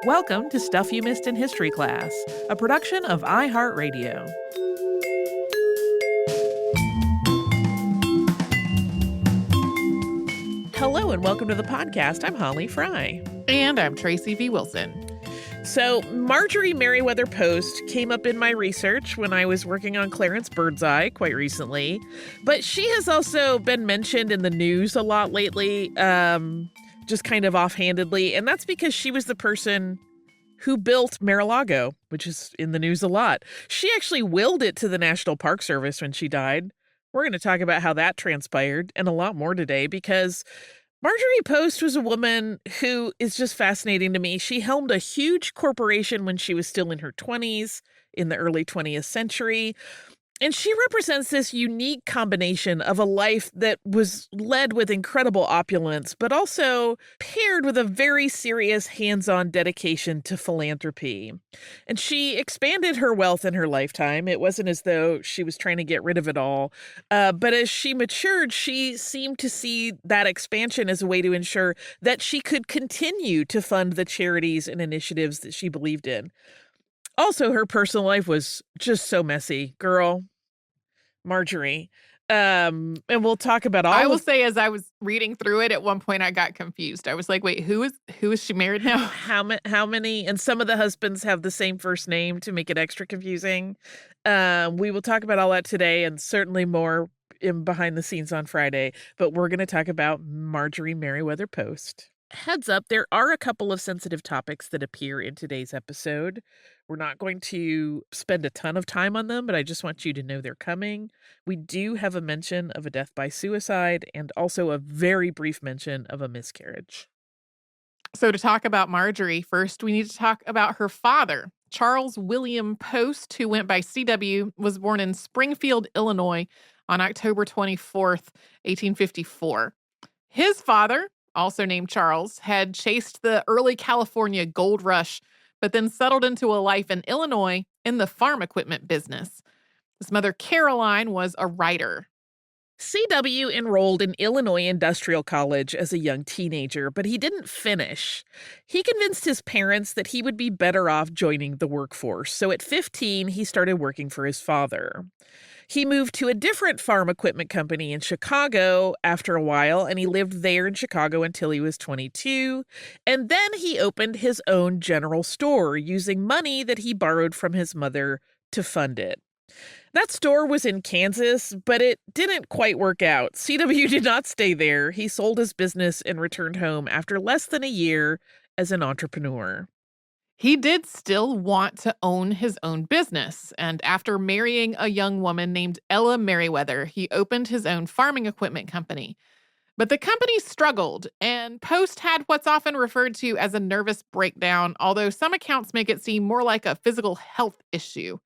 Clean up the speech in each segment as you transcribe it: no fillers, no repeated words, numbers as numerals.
Welcome to Stuff You Missed in History Class, a production of iHeartRadio. Hello and welcome to the podcast. I'm Holly Fry. And I'm Tracy V. Wilson. So, Marjorie Merriweather Post came up in my research when I was working on Clarence Birdseye quite recently, but she has also been mentioned in the news a lot lately, just kind of offhandedly, and that's because she was the person who built Mar-a-Lago, which is in the news a lot. She actually willed it to the National Park Service when she died. We're going to talk about how that transpired and a lot more today because Marjorie Post was a woman who is just fascinating to me. She helmed a huge corporation when she was still in her 20s, in the early 20th century. And she represents this unique combination of a life that was led with incredible opulence, but also paired with a very serious hands-on dedication to philanthropy. And she expanded her wealth in her lifetime. It wasn't as though she was trying to get rid of it all. But as she matured, she seemed to see that expansion as a way to ensure that she could continue to fund the charities and initiatives that she believed in. Also, her personal life was just so messy. Girl, Marjorie. And we'll talk about all I will say, as I was reading through it, at one point I got confused. I was like, wait, who is she married now? How many? And some of the husbands have the same first name to make it extra confusing. We will talk about all that today and certainly more in behind the scenes on Friday. But we're going to talk about Marjorie Merriweather Post. Heads up, there are a couple of sensitive topics that appear in today's episode. We're not going to spend a ton of time on them, but I just want you to know they're coming. We do have a mention of a death by suicide and also a very brief mention of a miscarriage. So to talk about Marjorie, first we need to talk about her father. Charles William Post, who went by CW, was born in Springfield, Illinois on October 24th, 1854. His father, also named Charles, had chased the early California gold rush, but then settled into a life in Illinois in the farm equipment business. His mother, Caroline, was a writer. CW enrolled in Illinois Industrial College as a young teenager, but he didn't finish. He convinced his parents that he would be better off joining the workforce, so at 15, he started working for his father. He moved to a different farm equipment company in Chicago after a while, and he lived there in Chicago until he was 22. And then he opened his own general store using money that he borrowed from his mother to fund it. That store was in Kansas, but it didn't quite work out. CW did not stay there. He sold his business and returned home after less than a year as an entrepreneur. He did still want to own his own business, and after marrying a young woman named Ella Meriweather, he opened his own farming equipment company. But the company struggled, and Post had what's often referred to as a nervous breakdown, although some accounts make it seem more like a physical health issue.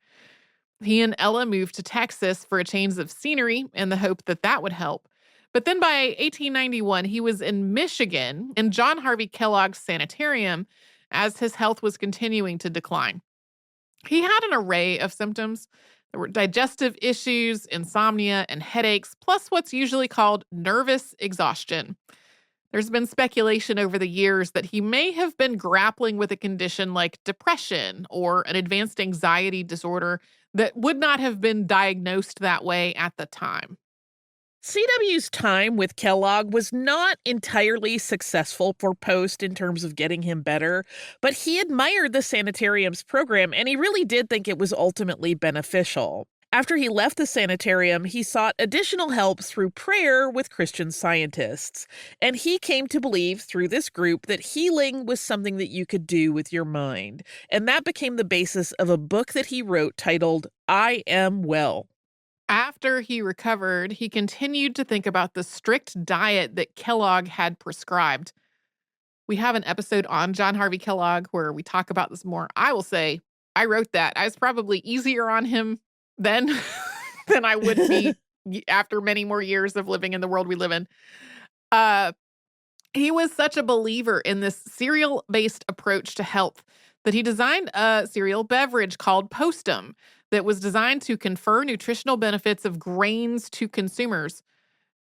He and Ella moved to Texas for a change of scenery in the hope that that would help. But then by 1891, he was in Michigan in John Harvey Kellogg's sanitarium as his health was continuing to decline. He had an array of symptoms. There were digestive issues, insomnia, and headaches, plus what's usually called nervous exhaustion. There's been speculation over the years that he may have been grappling with a condition like depression or an advanced anxiety disorder that would not have been diagnosed that way at the time. CW's time with Kellogg was not entirely successful for Post in terms of getting him better, but he admired the sanitarium's program, and he really did think it was ultimately beneficial. After he left the sanitarium, he sought additional help through prayer with Christian Scientists, and he came to believe through this group that healing was something that you could do with your mind, and that became the basis of a book that he wrote titled, I Am Well. After he recovered, he continued to think about the strict diet that Kellogg had prescribed. We have an episode on John Harvey Kellogg where we talk about this more. I will say, I wrote that. I was probably easier on him then than I would be after many more years of living in the world we live in. He was such a believer in this cereal-based approach to health that he designed a cereal beverage called Postum that was designed to confer nutritional benefits of grains to consumers.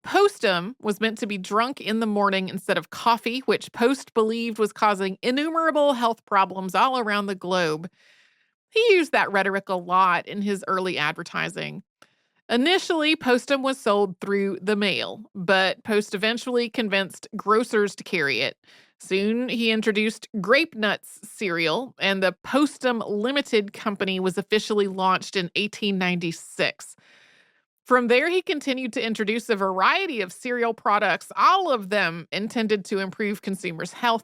Postum was meant to be drunk in the morning instead of coffee, which Post believed was causing innumerable health problems all around the globe. He used that rhetoric a lot in his early advertising. Initially, Postum was sold through the mail, but Post eventually convinced grocers to carry it. Soon, he introduced Grape Nuts cereal, and the Postum Limited Company was officially launched in 1896. From there, he continued to introduce a variety of cereal products, all of them intended to improve consumers' health.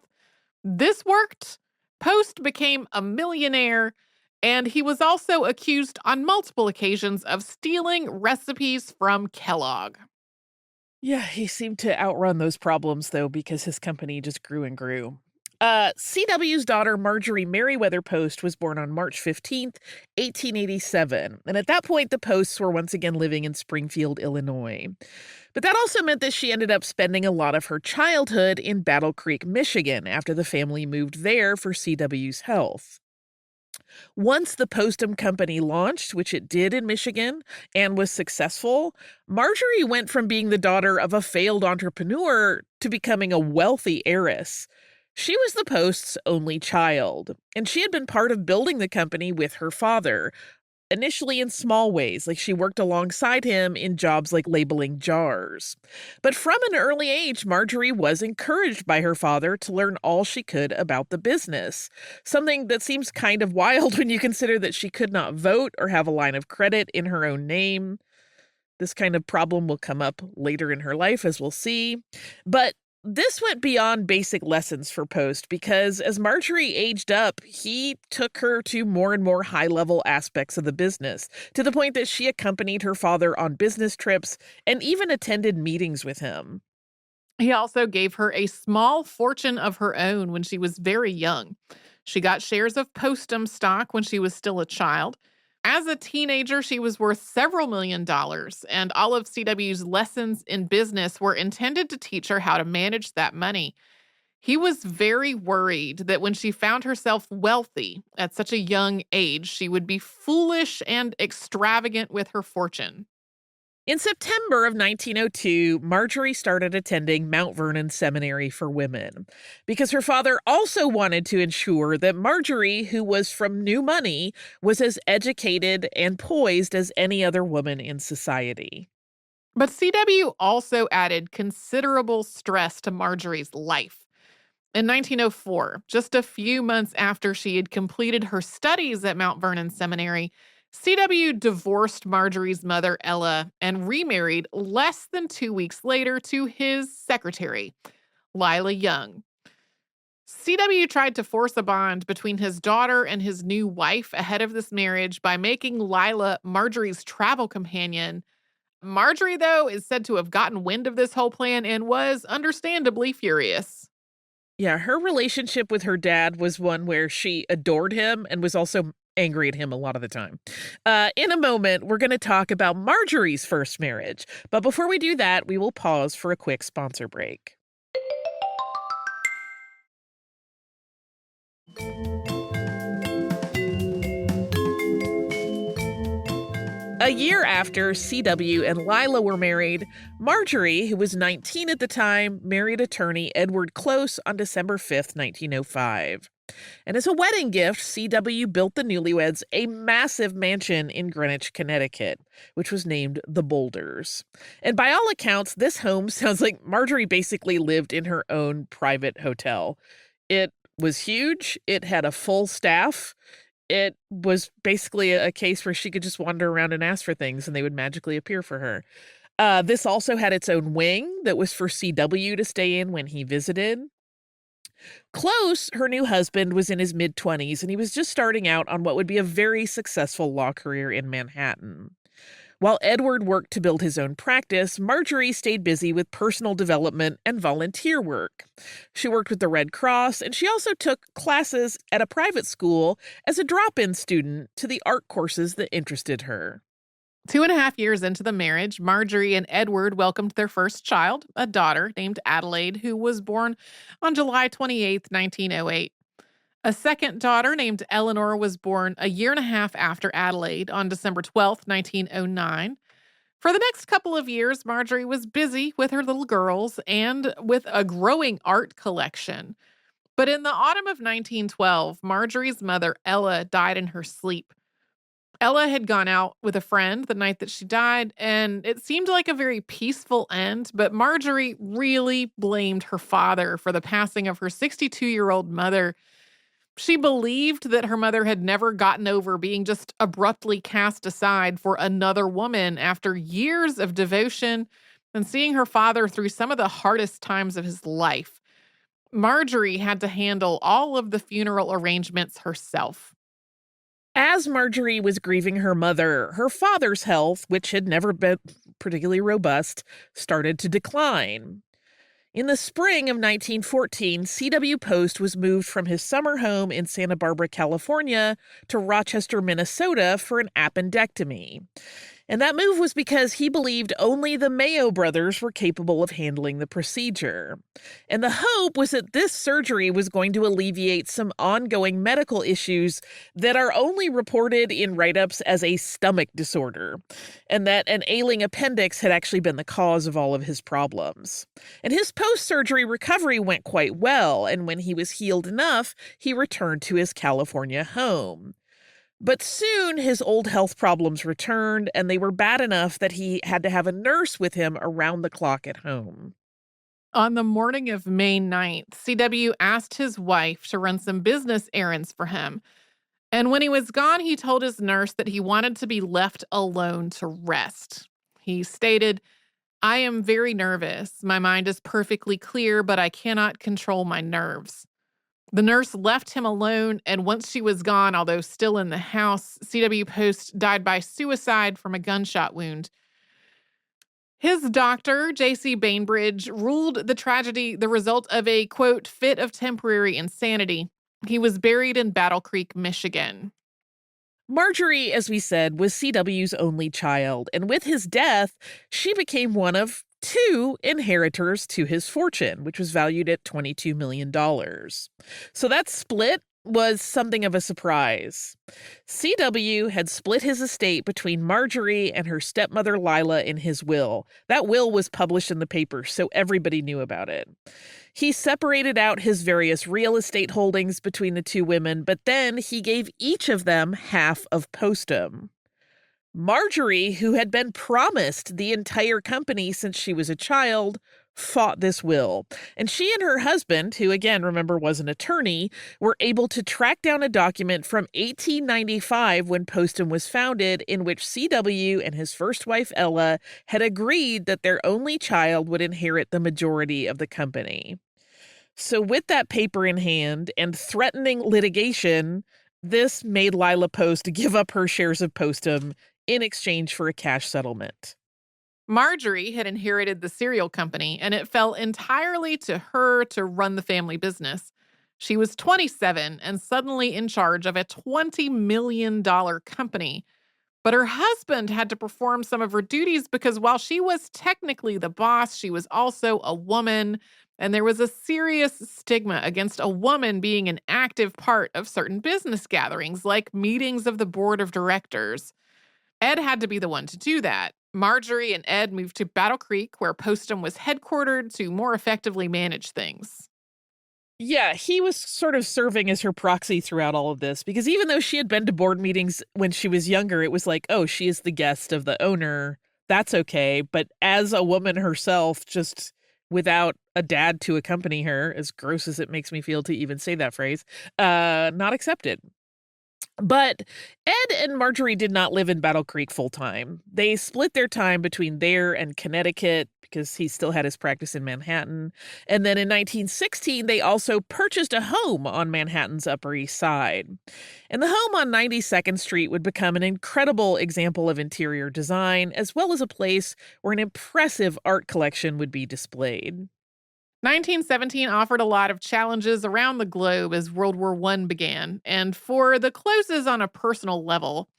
This worked. Post became a millionaire, and he was also accused on multiple occasions of stealing recipes from Kellogg. Yeah, he seemed to outrun those problems, though, because his company just grew and grew. CW's daughter, Marjorie Merriweather Post, was born on March 15th, 1887. And at that point, the Posts were once again living in Springfield, Illinois. But that also meant that she ended up spending a lot of her childhood in Battle Creek, Michigan, after the family moved there for CW's health. Once the Postum Company launched, which it did in Michigan, and was successful, Marjorie went from being the daughter of a failed entrepreneur to becoming a wealthy heiress. She was the Post's only child, and she had been part of building the company with her father, initially in small ways, like she worked alongside him in jobs like labeling jars. But from an early age, Marjorie was encouraged by her father to learn all she could about the business, something that seems kind of wild when you consider that she could not vote or have a line of credit in her own name. This kind of problem will come up later in her life, as we'll see. But this went beyond basic lessons for Post because as Marjorie aged up, he took her to more and more high-level aspects of the business, to the point that she accompanied her father on business trips and even attended meetings with him. He also gave her a small fortune of her own when she was very young. She got shares of Postum stock when she was still a child. As a teenager, she was worth several $1,000,000, and all of CW's lessons in business were intended to teach her how to manage that money. He was very worried that when she found herself wealthy at such a young age, she would be foolish and extravagant with her fortune. In September of 1902, Marjorie started attending Mount Vernon Seminary for Women because her father also wanted to ensure that Marjorie, who was from new money, was as educated and poised as any other woman in society. But CW also added considerable stress to Marjorie's life. In 1904, just a few months after she had completed her studies at Mount Vernon Seminary, CW divorced Marjorie's mother, Ella, and remarried less than 2 weeks later to his secretary, Lila Young. CW tried to force a bond between his daughter and his new wife ahead of this marriage by making Lila Marjorie's travel companion. Marjorie, though, is said to have gotten wind of this whole plan and was understandably furious. Yeah, her relationship with her dad was one where she adored him and was also angry at him a lot of the time. In a moment, we're going to talk about Marjorie's first marriage. But before we do that, we will pause for a quick sponsor break. A year after CW and Lila were married, Marjorie, who was 19 at the time, married attorney Edward Close on December 5th, 1905. And as a wedding gift, CW built the newlyweds a massive mansion in Greenwich, Connecticut, which was named the Boulders. And by all accounts, this home sounds like Marjorie basically lived in her own private hotel. It was huge. It had a full staff. It was basically a case where she could just wander around and ask for things and they would magically appear for her. This also had its own wing that was for CW to stay in when he visited. Close, her new husband, was in his mid-20s and he was just starting out on what would be a very successful law career in Manhattan. While Edward worked to build his own practice, Marjorie stayed busy with personal development and volunteer work. She worked with the Red Cross, and she also took classes at a private school as a drop-in student to the art courses that interested her. 2.5 years into the marriage, Marjorie and Edward welcomed their first child, a daughter named Adelaide, who was born on July 28, 1908. A second daughter named Eleanor was born a year and a half after Adelaide on December 12, 1909. For the next couple of years, Marjorie was busy with her little girls and with a growing art collection. But in the autumn of 1912, Marjorie's mother, Ella, died in her sleep. Ella had gone out with a friend the night that she died, and it seemed like a very peaceful end, but Marjorie really blamed her father for the passing of her 62-year-old mother. She believed that her mother had never gotten over being just abruptly cast aside for another woman after years of devotion and seeing her father through some of the hardest times of his life. Marjorie had to handle all of the funeral arrangements herself. As Marjorie was grieving her mother, her father's health, which had never been particularly robust, started to decline. In the spring of 1914, C.W. Post was moved from his summer home in Santa Barbara, California, to Rochester, Minnesota for an appendectomy. And that move was because he believed only the Mayo brothers were capable of handling the procedure. And the hope was that this surgery was going to alleviate some ongoing medical issues that are only reported in write-ups as a stomach disorder, and that an ailing appendix had actually been the cause of all of his problems. And his post-surgery recovery went quite well, and when he was healed enough, he returned to his California home. But soon his old health problems returned, and they were bad enough that he had to have a nurse with him around the clock at home. On the morning of May 9th, CW asked his wife to run some business errands for him. And when he was gone, he told his nurse that he wanted to be left alone to rest. He stated, "I am very nervous. My mind is perfectly clear, but I cannot control my nerves." The nurse left him alone, and once she was gone, although still in the house, C.W. Post died by suicide from a gunshot wound. His doctor, J.C. Bainbridge, ruled the tragedy the result of a, quote, fit of temporary insanity. He was buried in Battle Creek, Michigan. Marjorie, as we said, was C.W.'s only child, and with his death, she became one of two inheritors to his fortune, which was valued at $22 million. So that split was something of a surprise. C.W. had split his estate between Marjorie and her stepmother Lila in his will. That will was published in the paper, so everybody knew about it. He separated out his various real estate holdings between the two women, but then he gave each of them half of Postum. Marjorie, who had been promised the entire company since she was a child, fought this will. And she and her husband, who again, remember, was an attorney, were able to track down a document from 1895 when Postum was founded in which C.W. and his first wife, Ella, had agreed that their only child would inherit the majority of the company. So with that paper in hand and threatening litigation, this made Lila Post give up her shares of Postum in exchange for a cash settlement. Marjorie had inherited the cereal company, and it fell entirely to her to run the family business. She was 27 and suddenly in charge of a $20 million company. But her husband had to perform some of her duties because while she was technically the boss, she was also a woman, and there was a serious stigma against a woman being an active part of certain business gatherings, like meetings of the board of directors. Ed had to be the one to do that. Marjorie and Ed moved to Battle Creek, where Postum was headquartered, to more effectively manage things. Yeah, he was sort of serving as her proxy throughout all of this, because even though she had been to board meetings when she was younger, it was like, oh, she is the guest of the owner. That's okay. But as a woman herself, just without a dad to accompany her, as gross as it makes me feel to even say that phrase, not accepted. But Ed and Marjorie did not live in Battle Creek full time. They split their time between there and Connecticut because he still had his practice in Manhattan. And then in 1916, they also purchased a home on Manhattan's Upper East Side. And the home on 92nd Street would become an incredible example of interior design, as well as a place where an impressive art collection would be displayed. 1917 offered a lot of challenges around the globe as World War I began, and for the Closes on a personal level.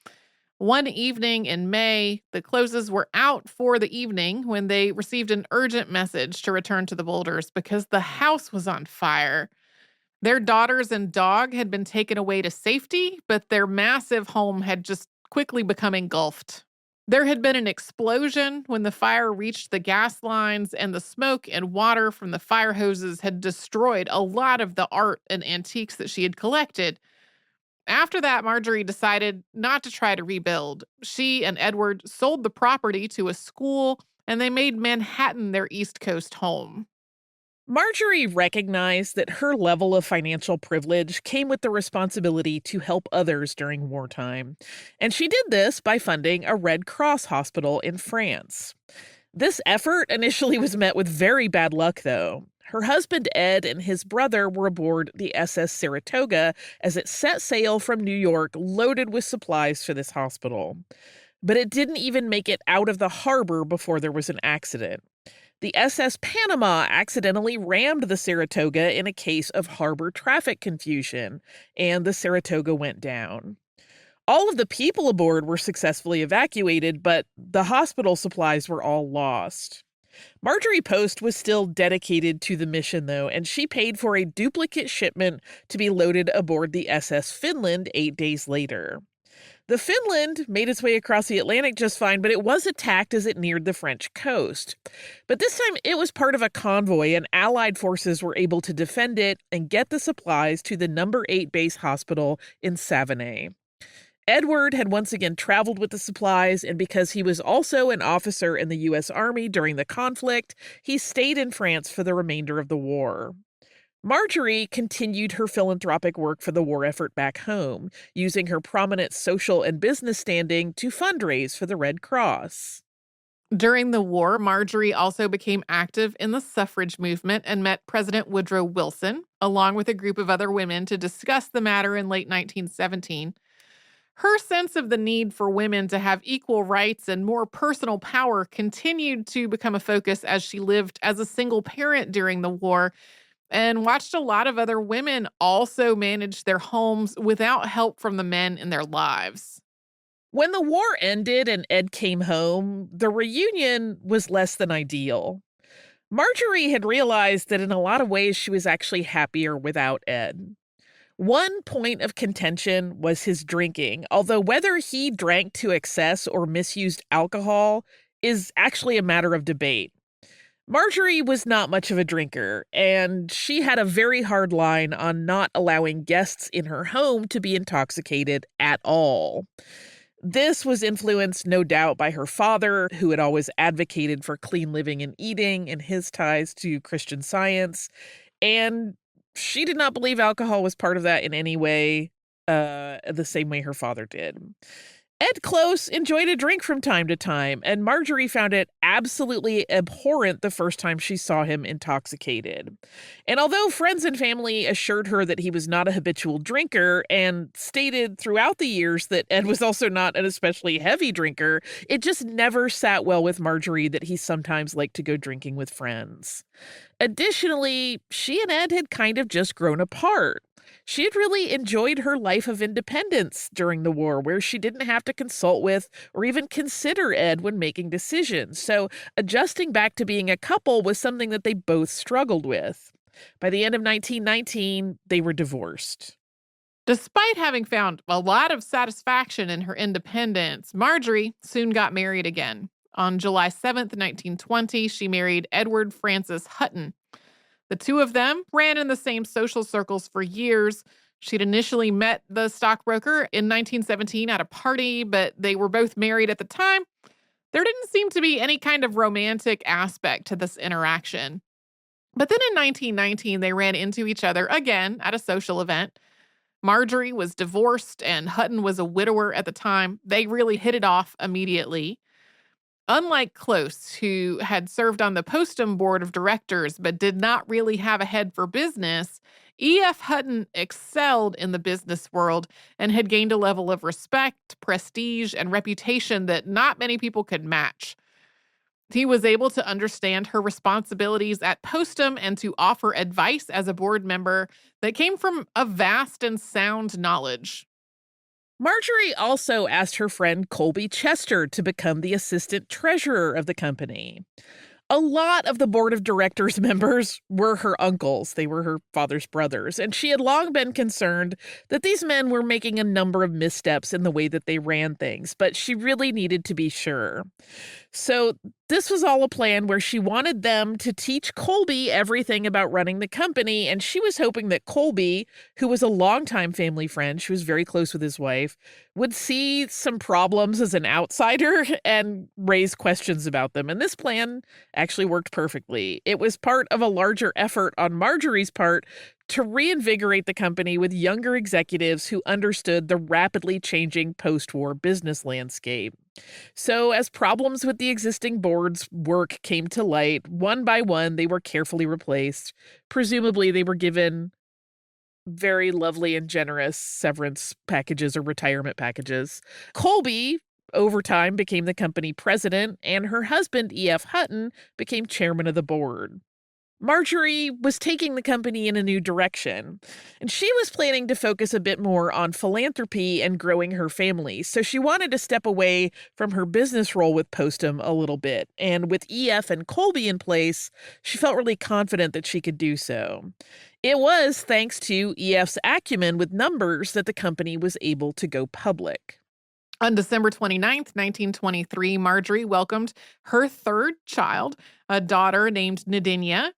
One evening in May, the Closes were out for the evening when they received an urgent message to return to the Boulders because the house was on fire. Their daughters and dog had been taken away to safety, but their massive home had just quickly become engulfed. There had been an explosion when the fire reached the gas lines, and the smoke and water from the fire hoses had destroyed a lot of the art and antiques that she had collected. After that, Marjorie decided not to try to rebuild. She and Edward sold the property to a school, and they made Manhattan their East Coast home. Marjorie recognized that her level of financial privilege came with the responsibility to help others during wartime, and she did this by funding a Red Cross hospital in France. This effort initially was met with very bad luck, though. Her husband Ed and his brother were aboard the SS Saratoga as it set sail from New York loaded with supplies for this hospital. But it didn't even make it out of the harbor before there was an accident. The SS Panama accidentally rammed the Saratoga in a case of harbor traffic confusion, and the Saratoga went down. All of the people aboard were successfully evacuated, but the hospital supplies were all lost. Marjorie Post was still dedicated to the mission, though, and she paid for a duplicate shipment to be loaded aboard the SS Finland 8 days later. The Finland made its way across the Atlantic just fine, but it was attacked as it neared the French coast. But this time it was part of a convoy, and Allied forces were able to defend it and get the supplies to the number 8 base hospital in Savonay. Edward had once again traveled with the supplies, and because he was also an officer in the U.S. Army during the conflict, he stayed in France for the remainder of the war. Marjorie continued her philanthropic work for the war effort back home, using her prominent social and business standing to fundraise for the Red Cross. During the war, Marjorie also became active in the suffrage movement and met President Woodrow Wilson, along with a group of other women, to discuss the matter in late 1917. Her sense of the need for women to have equal rights and more personal power continued to become a focus as she lived as a single parent during the war and watched a lot of other women also manage their homes without help from the men in their lives. When the war ended and Ed came home, the reunion was less than ideal. Marjorie had realized that in a lot of ways she was actually happier without Ed. One point of contention was his drinking, although whether he drank to excess or misused alcohol is actually a matter of debate. Marjorie was not much of a drinker, and she had a very hard line on not allowing guests in her home to be intoxicated at all. This was influenced, no doubt, by her father, who had always advocated for clean living and eating and his ties to Christian Science, and she did not believe alcohol was part of that in any way, the same way her father did. Ed Close enjoyed a drink from time to time, and Marjorie found it absolutely abhorrent the first time she saw him intoxicated. And although friends and family assured her that he was not a habitual drinker and stated throughout the years that Ed was also not an especially heavy drinker, it just never sat well with Marjorie that he sometimes liked to go drinking with friends. Additionally, she and Ed had kind of just grown apart. She had really enjoyed her life of independence during the war, where she didn't have to consult with or even consider Ed when making decisions. So adjusting back to being a couple was something that they both struggled with. By the end of 1919, they were divorced. Despite having found a lot of satisfaction in her independence, Marjorie soon got married again. On July 7th, 1920, she married Edward Francis Hutton. The two of them ran in the same social circles for years. She'd initially met the stockbroker in 1917 at a party, but they were both married at the time. There didn't seem to be any kind of romantic aspect to this interaction. But then in 1919, they ran into each other again at a social event. Marjorie was divorced and Hutton was a widower at the time. They really hit it off immediately. Unlike Close, who had served on the Postum board of directors but did not really have a head for business, E.F. Hutton excelled in the business world and had gained a level of respect, prestige, and reputation that not many people could match. He was able to understand her responsibilities at Postum and to offer advice as a board member that came from a vast and sound knowledge. Marjorie also asked her friend Colby Chester to become the assistant treasurer of the company. A lot of the board of directors members were her uncles. They were her father's brothers. And she had long been concerned that these men were making a number of missteps in the way that they ran things, but she really needed to be sure. So this was all a plan where she wanted them to teach Colby everything about running the company, and she was hoping that Colby, who was a longtime family friend, she was very close with his wife, would see some problems as an outsider and raise questions about them. And this plan actually worked perfectly. It was part of a larger effort on Marjorie's part to reinvigorate the company with younger executives who understood the rapidly changing post-war business landscape. So, as problems with the existing board's work came to light, one by one, they were carefully replaced. Presumably, they were given very lovely and generous severance packages or retirement packages. Colby, over time, became the company president, and her husband, E.F. Hutton, became chairman of the board. Marjorie was taking the company in a new direction, and she was planning to focus a bit more on philanthropy and growing her family. So she wanted to step away from her business role with Postum a little bit. And with EF and Colby in place, she felt really confident that she could do so. It was thanks to EF's acumen with numbers that the company was able to go public. On December 29th, 1923, Marjorie welcomed her third child, a daughter named Nadinia.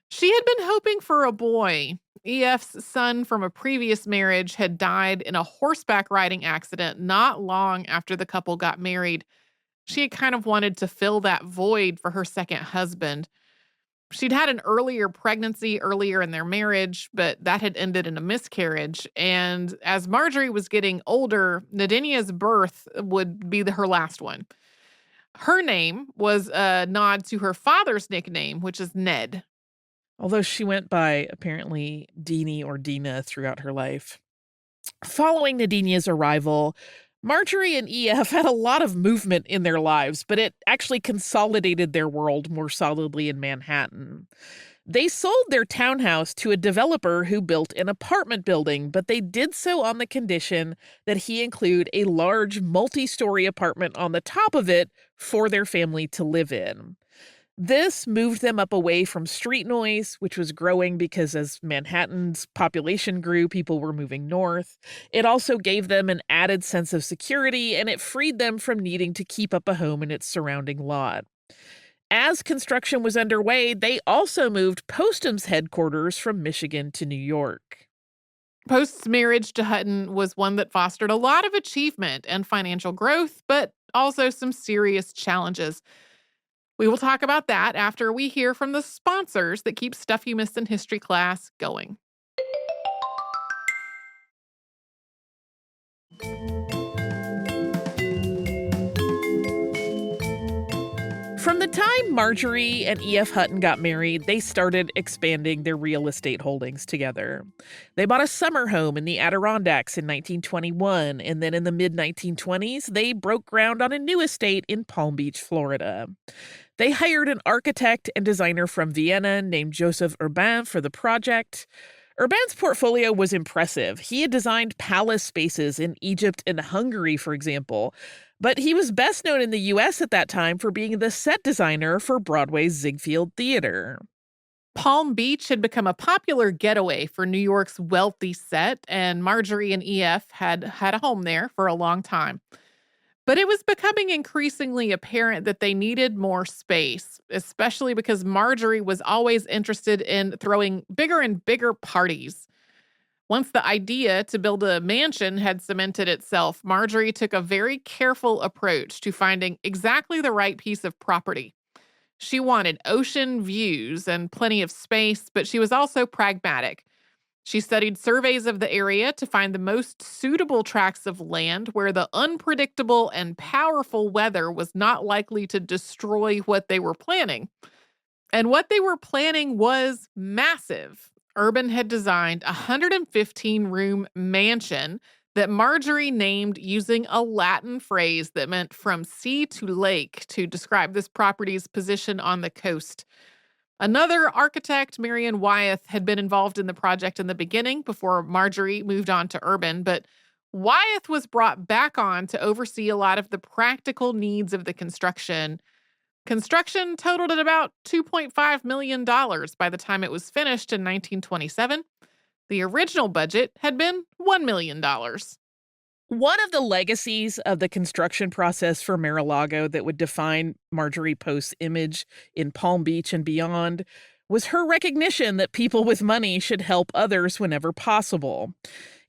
She had been hoping for a boy. EF's son from a previous marriage had died in a horseback riding accident not long after the couple got married. She had kind of wanted to fill that void for her second husband. She'd had an earlier pregnancy earlier in their marriage, but that had ended in a miscarriage. And as Marjorie was getting older, Nadinia's birth would be her last one. Her name was a nod to her father's nickname, which is Ned. Although she went by, apparently, Deanie or Dina throughout her life. Following Nadinia's arrival, Marjorie and EF had a lot of movement in their lives, but it actually consolidated their world more solidly in Manhattan. They sold their townhouse to a developer who built an apartment building, but they did so on the condition that he include a large multi-story apartment on the top of it for their family to live in. This moved them up away from street noise, which was growing because as Manhattan's population grew, people were moving north. It also gave them an added sense of security, and it freed them from needing to keep up a home in its surrounding lot. As construction was underway, they also moved Postum's headquarters from Michigan to New York. Post's marriage to Hutton was one that fostered a lot of achievement and financial growth, but also some serious challenges. We will talk about that after we hear from the sponsors that keep Stuff You Missed in History class going. From the time Marjorie and E.F. Hutton got married, they started expanding their real estate holdings together. They bought a summer home in the Adirondacks in 1921, and then in the mid-1920s, they broke ground on a new estate in Palm Beach, Florida. They hired an architect and designer from Vienna named Joseph Rubin for the project. Rubin's portfolio was impressive. He had designed palace spaces in Egypt and Hungary, for example, but he was best known in the U.S. at that time for being the set designer for Broadway's Ziegfeld Theater. Palm Beach had become a popular getaway for New York's wealthy set, and Marjorie and EF had had a home there for a long time. But it was becoming increasingly apparent that they needed more space, especially because Marjorie was always interested in throwing bigger and bigger parties. Once the idea to build a mansion had cemented itself, Marjorie took a very careful approach to finding exactly the right piece of property. She wanted ocean views and plenty of space, but she was also pragmatic. She studied surveys of the area to find the most suitable tracts of land where the unpredictable and powerful weather was not likely to destroy what they were planning. And what they were planning was massive. Urban had designed a 115-room mansion that Marjorie named using a Latin phrase that meant from sea to lake to describe this property's position on the coast. Another architect, Marion Wyeth, had been involved in the project in the beginning before Marjorie moved on to Urban, but Wyeth was brought back on to oversee a lot of the practical needs of the construction. Construction totaled at about $2.5 million by the time it was finished in 1927. The original budget had been $1 million. One of the legacies of the construction process for Mar-a-Lago that would define Marjorie Post's image in Palm Beach and beyond was her recognition that people with money should help others whenever possible.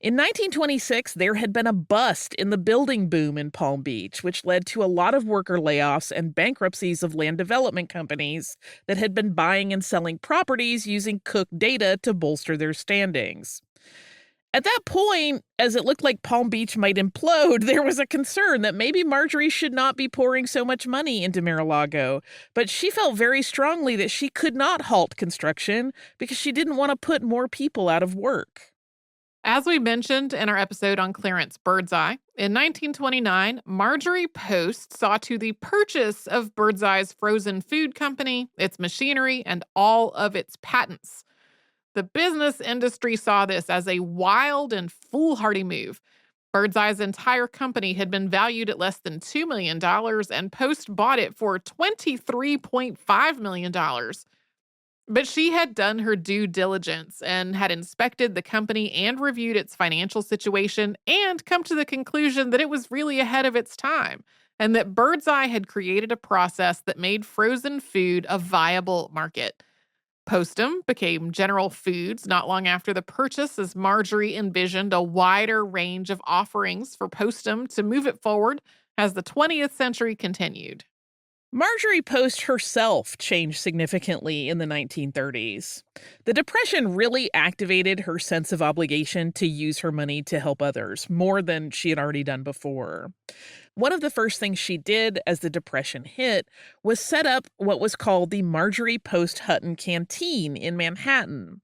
In 1926, there had been a bust in the building boom in Palm Beach, which led to a lot of worker layoffs and bankruptcies of land development companies that had been buying and selling properties using Cook data to bolster their standings. At that point, as it looked like Palm Beach might implode, there was a concern that maybe Marjorie should not be pouring so much money into Mar-a-Lago, but she felt very strongly that she could not halt construction because she didn't want to put more people out of work. As we mentioned in our episode on Clarence Birdseye, in 1929, Marjorie Post saw to the purchase of Birdseye's frozen food company, its machinery, and all of its patents. The business industry saw this as a wild and foolhardy move. Birdseye's entire company had been valued at less than $2 million, and Post bought it for $23.5 million. But she had done her due diligence and had inspected the company and reviewed its financial situation and come to the conclusion that it was really ahead of its time and that Birdseye had created a process that made frozen food a viable market. Postum became General Foods not long after the purchase, as Marjorie envisioned a wider range of offerings for Postum to move it forward as the 20th century continued. Marjorie Post herself changed significantly in the 1930s. The Depression really activated her sense of obligation to use her money to help others, more than she had already done before. One of the first things she did as the Depression hit was set up what was called the Marjorie Post Hutton Canteen in Manhattan.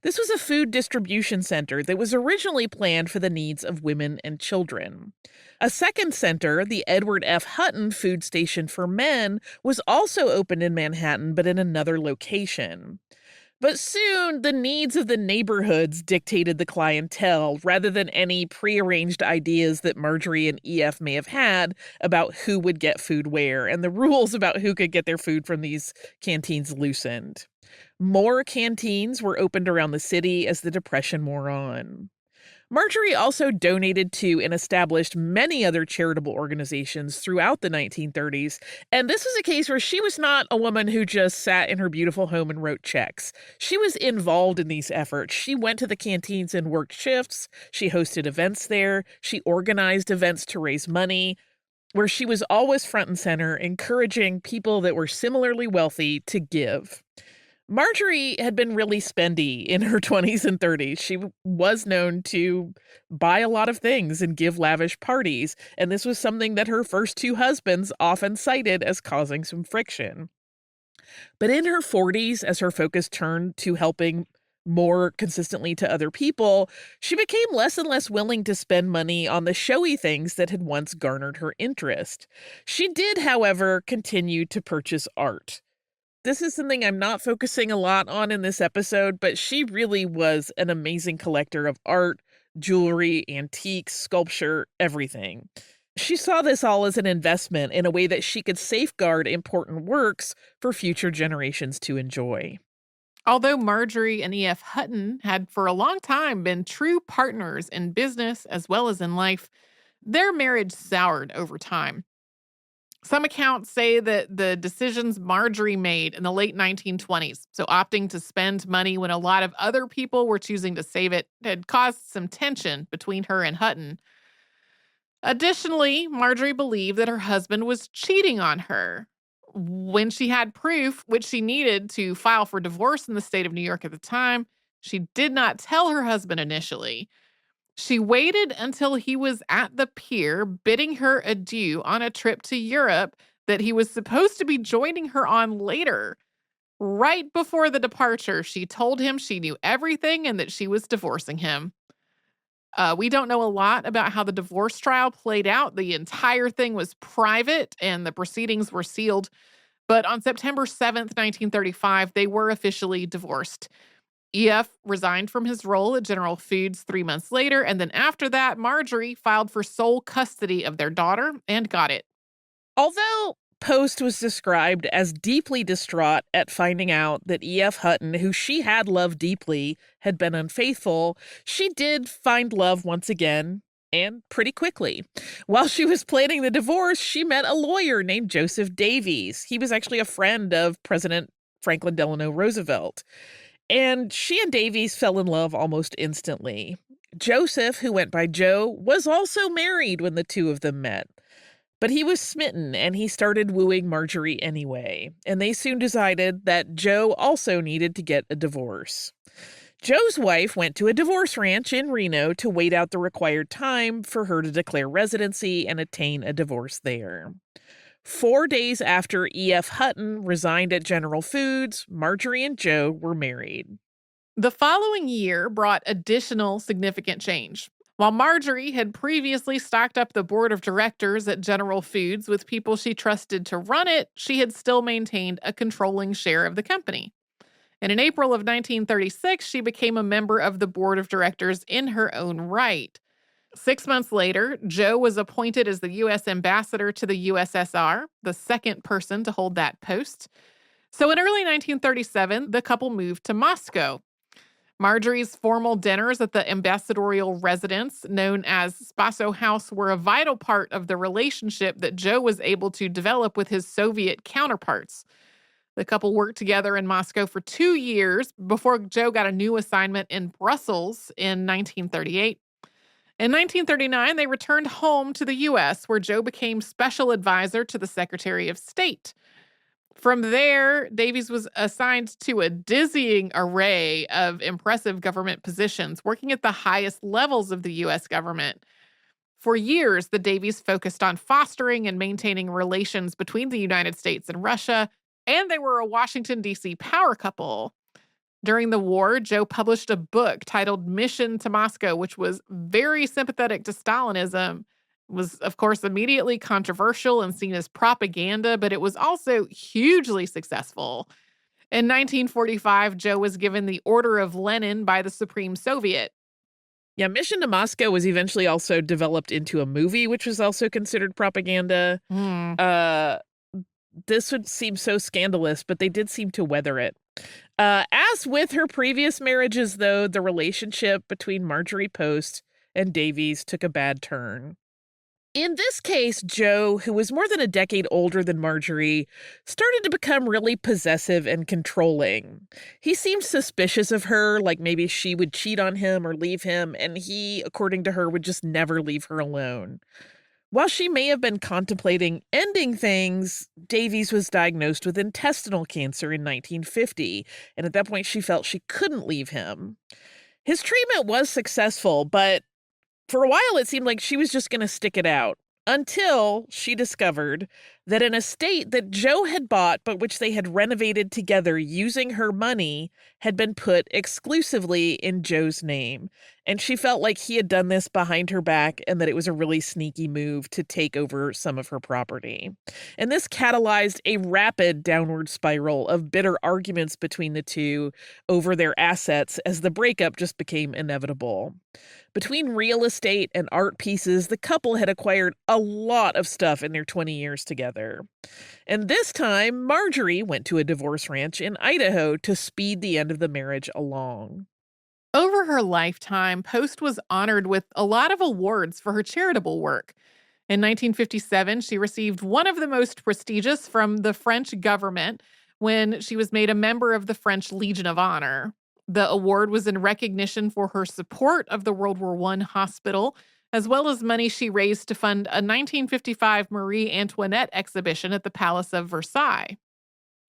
This was a food distribution center that was originally planned for the needs of women and children. A second center, the Edward F. Hutton Food Station for Men, was also opened in Manhattan, but in another location. But soon, the needs of the neighborhoods dictated the clientele rather than any prearranged ideas that Marjorie and EF may have had about who would get food where, and the rules about who could get their food from these canteens loosened. More canteens were opened around the city as the Depression wore on. Marjorie also donated to and established many other charitable organizations throughout the 1930s, and this was a case where she was not a woman who just sat in her beautiful home and wrote checks. She was involved in these efforts. She went to the canteens and worked shifts. She hosted events there. She organized events to raise money, where she was always front and center, encouraging people that were similarly wealthy to give. Marjorie had been really spendy in her 20s and 30s. She was known to buy a lot of things and give lavish parties, and this was something that her first two husbands often cited as causing some friction. But in her 40s, as her focus turned to helping more consistently to other people, she became less and less willing to spend money on the showy things that had once garnered her interest. She did, however, continue to purchase art. This is something I'm not focusing a lot on in this episode, but she really was an amazing collector of art, jewelry, antiques, sculpture, everything. She saw this all as an investment in a way that she could safeguard important works for future generations to enjoy. Although Marjorie and E.F. Hutton had for a long time been true partners in business as well as in life, their marriage soured over time. Some accounts say that the decisions Marjorie made in the late 1920s, so opting to spend money when a lot of other people were choosing to save it, had caused some tension between her and Hutton. Additionally, Marjorie believed that her husband was cheating on her. When she had proof, which she needed to file for divorce in the state of New York at the time, she did not tell her husband initially. She waited until he was at the pier bidding her adieu on a trip to Europe that he was supposed to be joining her on later. Right before the departure, she told him she knew everything and that she was divorcing him. We don't know a lot about how the divorce trial played out. The entire thing was private and the proceedings were sealed. But on September 7th, 1935, they were officially divorced. E.F. resigned from his role at General Foods 3 months later, and then after that, Marjorie filed for sole custody of their daughter and got it. Although Post was described as deeply distraught at finding out that E.F. Hutton, who she had loved deeply, had been unfaithful. She did find love once again, and pretty quickly. While she was planning the divorce, she met a lawyer named Joseph Davies. He was actually a friend of President Franklin Delano Roosevelt. And she and Davies fell in love almost instantly. Joseph, who went by Joe, was also married when the two of them met. But he was smitten, and he started wooing Marjorie anyway. And they soon decided that Joe also needed to get a divorce. Joe's wife went to a divorce ranch in Reno to wait out the required time for her to declare residency and attain a divorce there. 4 days after E.F. Hutton resigned at General Foods, Marjorie and Joe were married. The following year brought additional significant change. While Marjorie had previously stocked up the board of directors at General Foods with people she trusted to run it, she had still maintained a controlling share of the company. And in April of 1936, she became a member of the board of directors in her own right. 6 months later, Joe was appointed as the U.S. ambassador to the USSR, the second person to hold that post. So in early 1937, the couple moved to Moscow. Marjorie's formal dinners at the ambassadorial residence, known as Spaso House, were a vital part of the relationship that Joe was able to develop with his Soviet counterparts. The couple worked together in Moscow for 2 years before Joe got a new assignment in Brussels in 1938. In 1939, they returned home to the U.S., where Joe became special advisor to the Secretary of State. From there, Davies was assigned to a dizzying array of impressive government positions, working at the highest levels of the U.S. government. For years, the Davies focused on fostering and maintaining relations between the United States and Russia, and they were a Washington, D.C. power couple. During the war, Joe published a book titled Mission to Moscow, which was very sympathetic to Stalinism. It was, of course, immediately controversial and seen as propaganda, but it was also hugely successful. In 1945, Joe was given the Order of Lenin by the Supreme Soviet. Yeah, Mission to Moscow was eventually also developed into a movie, which was also considered propaganda. This would seem so scandalous, but they did seem to weather it. As with her previous marriages, though, the relationship between Marjorie Post and Davies took a bad turn. In this case, Joe, who was more than a decade older than Marjorie, started to become really possessive and controlling. He seemed suspicious of her, like maybe she would cheat on him or leave him, and he, according to her, would just never leave her alone. While she may have been contemplating ending things, Davies was diagnosed with intestinal cancer in 1950, and at that point she felt she couldn't leave him. His treatment was successful, but for a while it seemed like she was just going to stick it out, until she discovered that an estate that Joe had bought, but which they had renovated together using her money, had been put exclusively in Joe's name. And she felt like he had done this behind her back and that it was a really sneaky move to take over some of her property. And this catalyzed a rapid downward spiral of bitter arguments between the two over their assets as the breakup just became inevitable. Between real estate and art pieces, the couple had acquired a lot of stuff in their 20 years together. And this time, Marjorie went to a divorce ranch in Idaho to speed the end of the marriage along. Over her lifetime, Post was honored with a lot of awards for her charitable work. In 1957, she received one of the most prestigious from the French government when she was made a member of the French Legion of Honor. The award was in recognition for her support of the World War I hospital, as well as money she raised to fund a 1955 Marie Antoinette exhibition at the Palace of Versailles.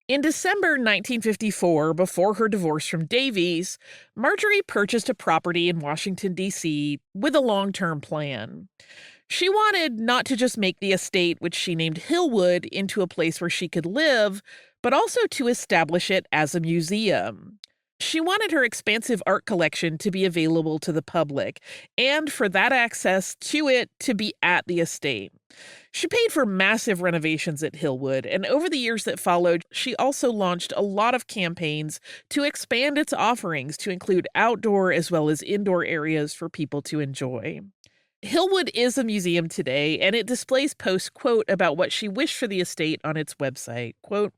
In December 1954, before her divorce from Davies, Marjorie purchased a property in Washington, D.C. with a long-term plan. She wanted not to just make the estate, which she named Hillwood, into a place where she could live, but also to establish it as a museum. She wanted her expansive art collection to be available to the public, and for that access to it to be at the estate. She paid for massive renovations at Hillwood, and over the years that followed, she also launched a lot of campaigns to expand its offerings to include outdoor as well as indoor areas for people to enjoy. Hillwood is a museum today, and it displays Post's quote about what she wished for the estate on its website. Quote,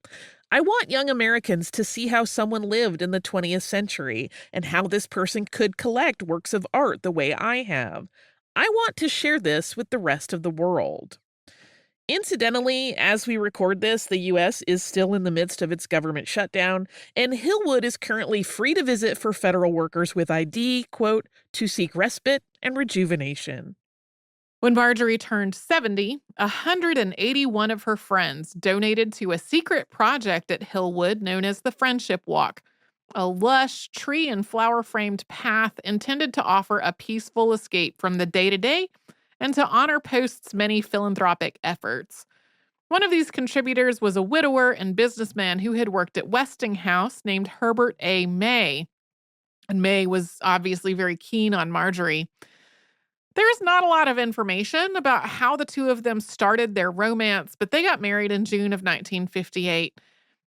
I want young Americans to see how someone lived in the 20th century and how this person could collect works of art the way I have. I want to share this with the rest of the world. Incidentally, as we record this, the U.S. is still in the midst of its government shutdown, and Hillwood is currently free to visit for federal workers with ID, quote, to seek respite and rejuvenation. When Marjorie turned 70, 181 of her friends donated to a secret project at Hillwood known as the Friendship Walk, a lush, tree and flower-framed path intended to offer a peaceful escape from the day-to-day and to honor Post's many philanthropic efforts. One of these contributors was a widower and businessman who had worked at Westinghouse named Herbert A. May. And May was obviously very keen on Marjorie. There's not a lot of information about how the two of them started their romance, but they got married in June of 1958.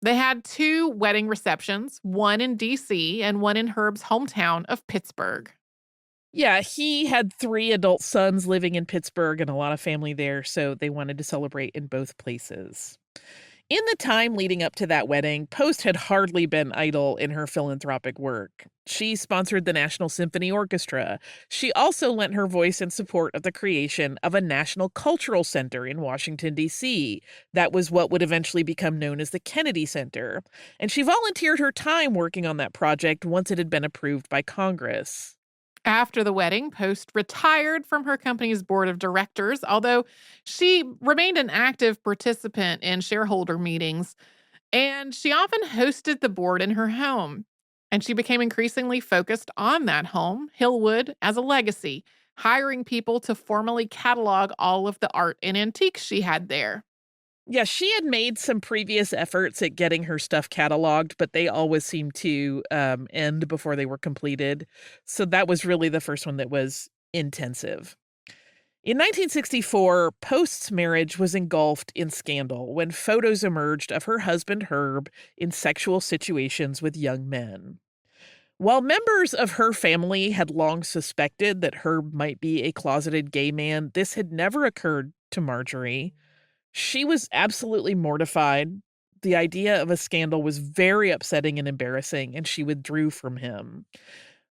They had 2 wedding receptions, one in D.C. and one in Herb's hometown of Pittsburgh. Yeah, he had 3 adult sons living in Pittsburgh and a lot of family there, so they wanted to celebrate in both places. In the time leading up to that wedding, Post had hardly been idle in her philanthropic work. She sponsored the National Symphony Orchestra. She also lent her voice in support of the creation of a National Cultural Center in Washington, D.C. That was what would eventually become known as the Kennedy Center. And she volunteered her time working on that project once it had been approved by Congress. After the wedding, Post retired from her company's board of directors, although she remained an active participant in shareholder meetings, and she often hosted the board in her home. And she became increasingly focused on that home, Hillwood, as a legacy, hiring people to formally catalog all of the art and antiques she had there. Yeah, she had made some previous efforts at getting her stuff cataloged, but they always seemed to end before they were completed. So that was really the first one that was intensive. In 1964, Post's marriage was engulfed in scandal when photos emerged of her husband Herb in sexual situations with young men. While members of her family had long suspected that Herb might be a closeted gay man, this had never occurred to Marjorie. She was absolutely mortified. The idea of a scandal was very upsetting and embarrassing, and she withdrew from him.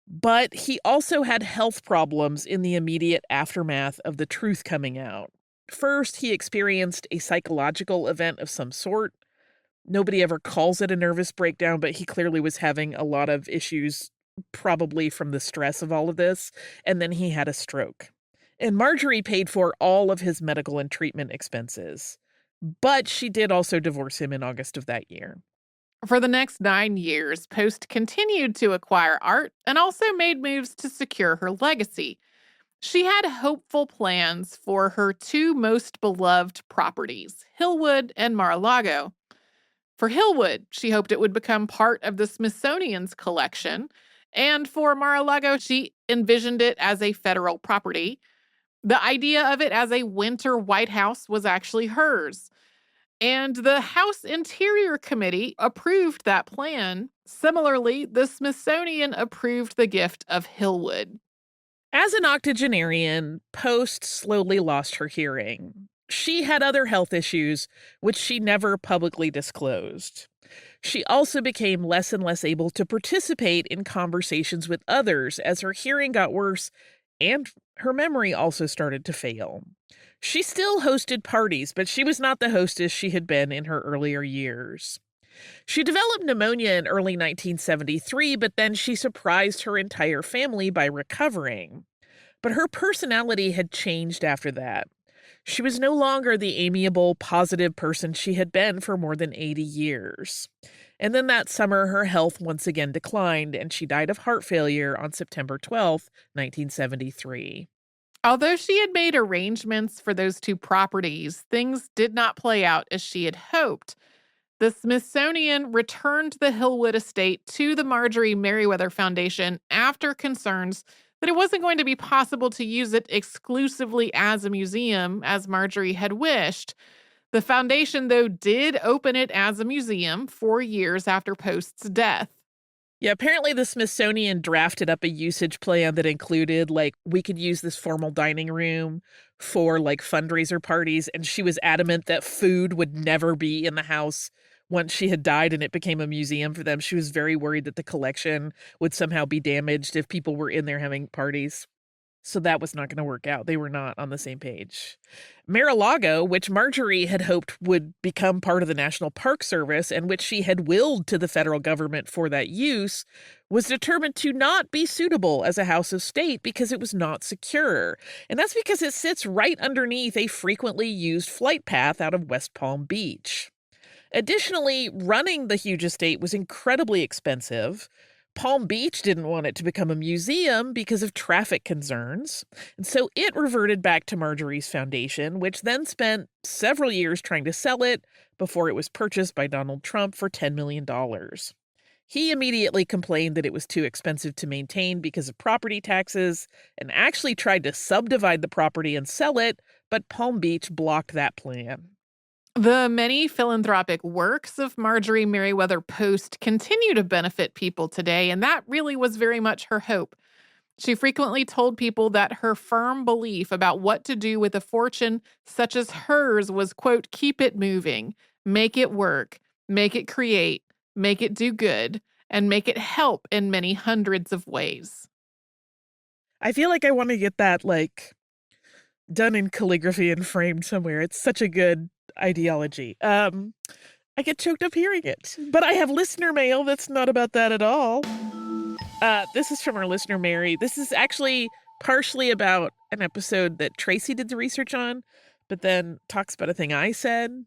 But he also had health problems in the immediate aftermath of the truth coming out. First, he experienced a psychological event of some sort. Nobody ever calls it a nervous breakdown, but he clearly was having a lot of issues, probably from the stress of all of this. And then he had a stroke. And Marjorie paid for all of his medical and treatment expenses. But she did also divorce him in August of that year. For the next 9 years, Post continued to acquire art and also made moves to secure her legacy. She had hopeful plans for her 2 most beloved properties, Hillwood and Mar-a-Lago. For Hillwood, she hoped it would become part of the Smithsonian's collection, and for Mar-a-Lago, she envisioned it as a federal property. The idea of it as a winter White House was actually hers. And the House Interior Committee approved that plan. Similarly, the Smithsonian approved the gift of Hillwood. As an octogenarian, Post slowly lost her hearing. She had other health issues, which she never publicly disclosed. She also became less and less able to participate in conversations with others as her hearing got worse and her memory also started to fail. She still hosted parties, but she was not the hostess she had been in her earlier years. She developed pneumonia in early 1973, but then she surprised her entire family by recovering. But her personality had changed after that. She was no longer the amiable, positive person she had been for more than 80 years. And then that summer, her health once again declined, and she died of heart failure on September 12th, 1973. Although she had made arrangements for those 2 properties, things did not play out as she had hoped. The Smithsonian returned the Hillwood estate to the Marjorie Merriweather Foundation after concerns that it wasn't going to be possible to use it exclusively as a museum, as Marjorie had wished. The foundation, though, did open it as a museum 4 years after Post's death. Yeah, apparently the Smithsonian drafted up a usage plan that included, like, we could use this formal dining room for, like, fundraiser parties, and she was adamant that food would never be in the house once she had died and it became a museum for them. She was very worried that the collection would somehow be damaged if people were in there having parties. So that was not gonna work out. They were not on the same page. Mar-a-Lago, which Marjorie had hoped would become part of the National Park Service and which she had willed to the federal government for that use, was determined to not be suitable as a house of state because it was not secure. And that's because it sits right underneath a frequently used flight path out of West Palm Beach. Additionally, running the huge estate was incredibly expensive. Palm Beach didn't want it to become a museum because of traffic concerns, and so it reverted back to Marjorie's foundation, which then spent several years trying to sell it before it was purchased by Donald Trump for $10 million. He immediately complained that it was too expensive to maintain because of property taxes and actually tried to subdivide the property and sell it, but Palm Beach blocked that plan. The many philanthropic works of Marjorie Merriweather Post continue to benefit people today, and that really was very much her hope. She frequently told people that her firm belief about what to do with a fortune such as hers was, quote, keep it moving, make it work, make it create, make it do good, and make it help in many hundreds of ways. I feel like I want to get that, like, done in calligraphy and framed somewhere. It's such a good ideology. I get choked up hearing it, but I have listener mail that's not about that at all. This is from our listener, Mary. This is actually partially about an episode that Tracy did the research on, but then talks about a thing I said.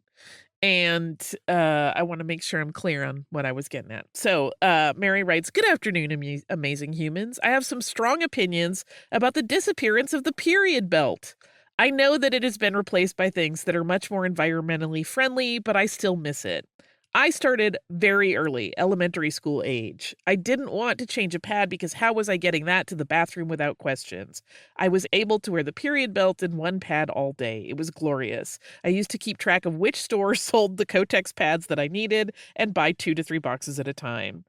And I want to make sure I'm clear on what I was getting at. So Mary writes, "Good afternoon, amazing humans. I have some strong opinions about the disappearance of the period belt. I know that it has been replaced by things that are much more environmentally friendly, but I still miss it. I started very early, elementary school age. I didn't want to change a pad because how was I getting that to the bathroom without questions? I was able to wear the period belt in one pad all day. It was glorious. I used to keep track of which store sold the Kotex pads that I needed and buy 2 to 3 boxes at a time.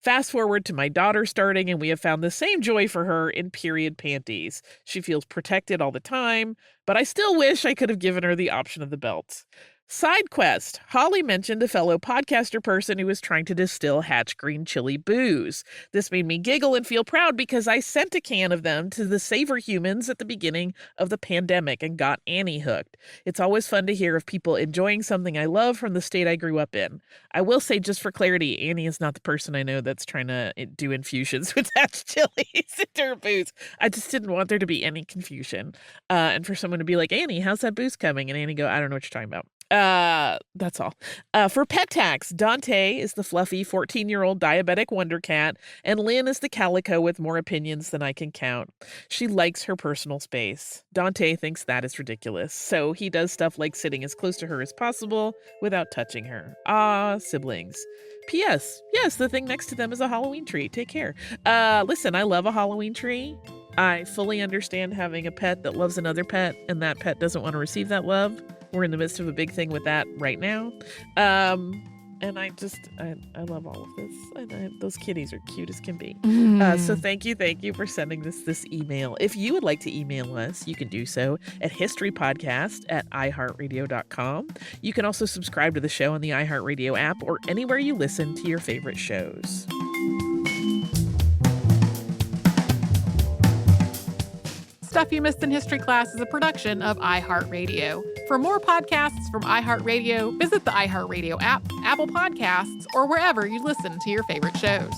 Fast forward to my daughter starting, and we have found the same joy for her in period panties. She feels protected all the time, but I still wish I could have given her the option of the belt. Side quest. Holly mentioned a fellow podcaster person who was trying to distill Hatch Green Chili booze. This made me giggle and feel proud because I sent a can of them to the Savor Humans at the beginning of the pandemic and got Annie hooked. It's always fun to hear of people enjoying something I love from the state I grew up in. I will say, just for clarity, Annie is not the person I know that's trying to do infusions with Hatch chilies into her booze. I just didn't want there to be any confusion. And for someone to be like, Annie, how's that booze coming? And Annie go, I don't know what you're talking about. That's all. For pet tax, Dante is the fluffy 14-year-old diabetic wonder cat, and Lynn is the calico with more opinions than I can count. She likes her personal space. Dante thinks that is ridiculous, so he does stuff like sitting as close to her as possible without touching her. Ah, siblings. P.S. Yes, the thing next to them is a Halloween tree. Take care. Listen, I love a Halloween tree. I fully understand having a pet that loves another pet, and that pet doesn't want to receive that love. We're in the midst of a big thing with that right now. And I love all of this. Those kitties are cute as can be. So thank you for sending this email. If you would like to email us, you can do so at historypodcast@iheartradio.com. You can also subscribe to the show on the iHeartRadio app or anywhere you listen to your favorite shows. Stuff You Missed in History Class is a production of iHeartRadio. For more podcasts from iHeartRadio, visit the iHeartRadio app, Apple Podcasts, or wherever you listen to your favorite shows.